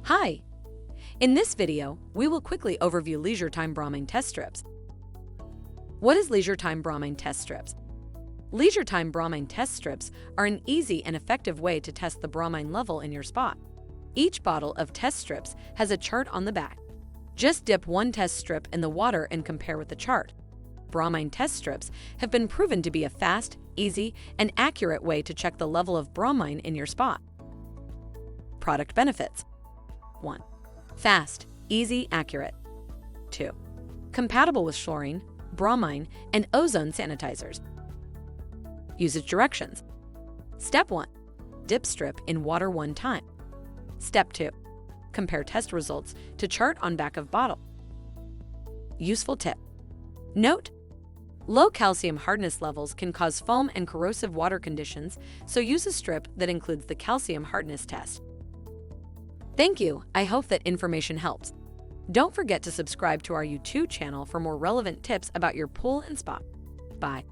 Hi! In this video, we will quickly overview Leisure Time Bromine Test Strips. What is Leisure Time Bromine Test Strips? Leisure Time Bromine Test Strips are an easy and effective way to test the bromine level in your spot. Each bottle of test strips has a chart on the back. Just dip one test strip in the water and compare with the chart. Bromine test strips have been proven to be a fast, easy, and accurate way to check the level of bromine in your spot. Product benefits: 1. Fast, easy, accurate. 2. Compatible with chlorine, bromine, and ozone sanitizers. Usage directions. Step 1. Dip strip in water one time. Step 2. Compare test results to chart on back of bottle. Useful tip. Note: low calcium hardness levels can cause foam and corrosive water conditions, so use a strip that includes the calcium hardness test. Thank you. I hope that information helps. Don't forget to subscribe to our YouTube channel for more relevant tips about your pool and spa. Bye.